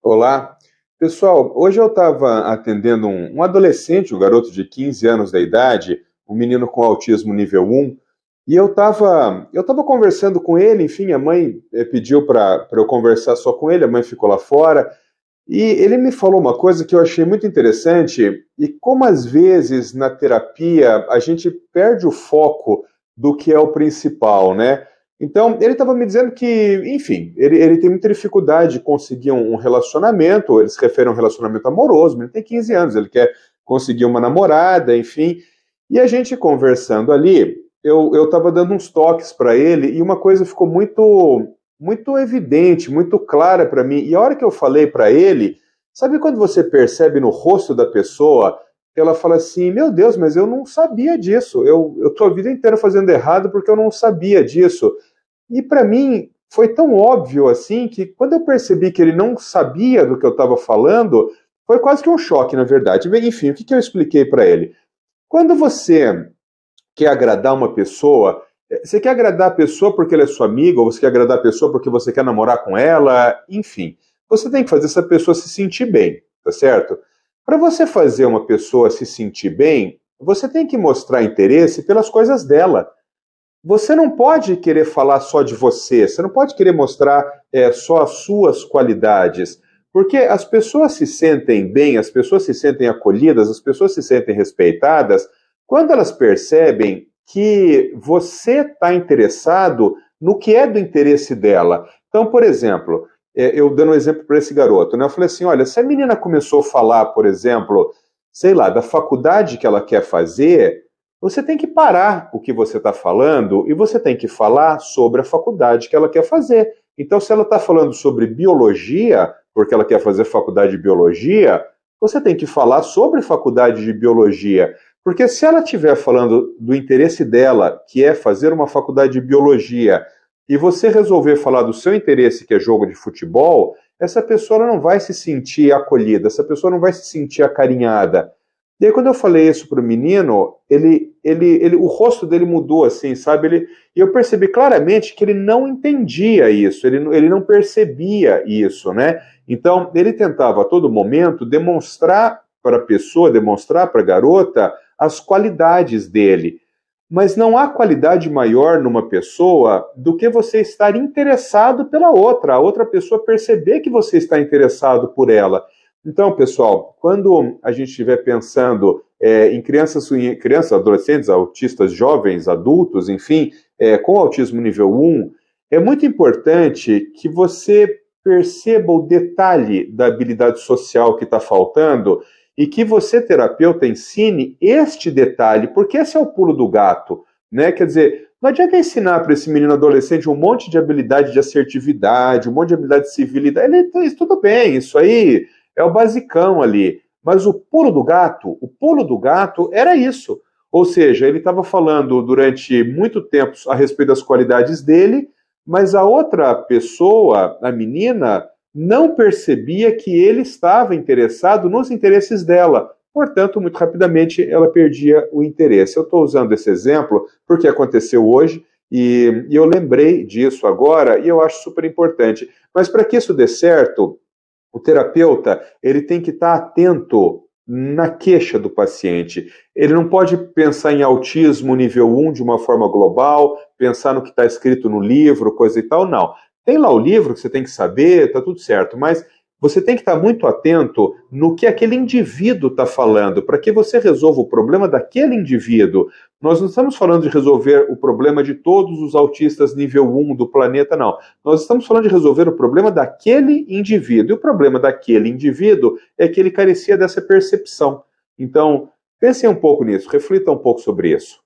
Olá, pessoal. Hoje eu estava atendendo um adolescente, um garoto de 15 anos da idade, um menino com autismo nível 1, e eu tava conversando com ele. Enfim, a mãe pediu para eu conversar só com ele, a mãe ficou lá fora, e ele me falou uma coisa que eu achei muito interessante, e como às vezes na terapia a gente perde o foco do que é o principal, né? Então, ele estava me dizendo que, enfim, ele tem muita dificuldade de conseguir um relacionamento. Ele se refere a um relacionamento amoroso, mas ele tem 15 anos, ele quer conseguir uma namorada, enfim. E a gente conversando ali, eu estava dando uns toques para ele, e uma coisa ficou muito evidente, muito clara para mim. E a hora que eu falei para ele, sabe quando você percebe no rosto da pessoa, ela fala assim: Meu Deus, mas eu não sabia disso. Eu tô a vida inteira fazendo errado porque eu não sabia disso. E para mim foi tão óbvio assim que quando eu percebi que ele não sabia do que eu estava falando, foi quase que um choque, na verdade. Enfim, o que, que eu expliquei para ele? Quando você quer agradar uma pessoa, você quer agradar a pessoa porque ela é sua amiga, ou você quer agradar a pessoa porque você quer namorar com ela, enfim, você tem que fazer essa pessoa se sentir bem, tá certo? Para você fazer uma pessoa se sentir bem, você tem que mostrar interesse pelas coisas dela. Você não pode querer falar só de você não pode querer mostrar só as suas qualidades, porque as pessoas se sentem bem, as pessoas se sentem acolhidas, as pessoas se sentem respeitadas quando elas percebem que você está interessado no que é do interesse dela. Então, por exemplo, eu dando um exemplo para esse garoto, né? Eu falei assim: olha, se a menina começou a falar, por exemplo, sei lá, da faculdade que ela quer fazer, você tem que parar o que você está falando e você tem que falar sobre a faculdade que ela quer fazer. Então, se ela está falando sobre biologia, porque ela quer fazer faculdade de biologia, você tem que falar sobre faculdade de biologia. Porque se ela estiver falando do interesse dela, que é fazer uma faculdade de biologia, e você resolver falar do seu interesse, que é jogo de futebol, essa pessoa não vai se sentir acolhida, essa pessoa não vai se sentir acarinhada. E aí, quando eu falei isso pro menino, o rosto dele mudou, assim, sabe? E eu percebi claramente que ele não entendia isso, ele não percebia isso, né? Então, ele tentava a todo momento demonstrar para a pessoa, demonstrar para a garota as qualidades dele. Mas não há qualidade maior numa pessoa do que você estar interessado pela outra, a outra pessoa perceber que você está interessado por ela. Então, pessoal, quando a gente estiver pensando em crianças, adolescentes, autistas jovens, adultos, enfim, com autismo nível 1, é muito importante que você perceba o detalhe da habilidade social que está faltando e que você, terapeuta, ensine este detalhe, porque esse é o pulo do gato, né? Quer dizer, não adianta ensinar para esse menino adolescente um monte de habilidade de assertividade, um monte de habilidade de civilidade. Tudo bem, isso aí é o basicão ali. Mas o pulo do gato era isso. Ou seja, ele estava falando durante muito tempo a respeito das qualidades dele, mas a outra pessoa, a menina, não percebia que ele estava interessado nos interesses dela. Portanto, muito rapidamente ela perdia o interesse. Eu estou usando esse exemplo porque aconteceu hoje e eu lembrei disso agora e eu acho super importante. Mas para que isso dê certo, o terapeuta ele tem que estar atento na queixa do paciente. Ele não pode pensar em autismo nível 1 de uma forma global, pensar no que está escrito no livro, coisa e tal, não. Tem lá o livro que você tem que saber, está tudo certo, mas você tem que estar muito atento no que aquele indivíduo está falando, para que você resolva o problema daquele indivíduo. Nós não estamos falando de resolver o problema de todos os autistas nível 1 do planeta, não. Nós estamos falando de resolver o problema daquele indivíduo. E o problema daquele indivíduo é que ele carecia dessa percepção. Então, pensem um pouco nisso, reflitam um pouco sobre isso.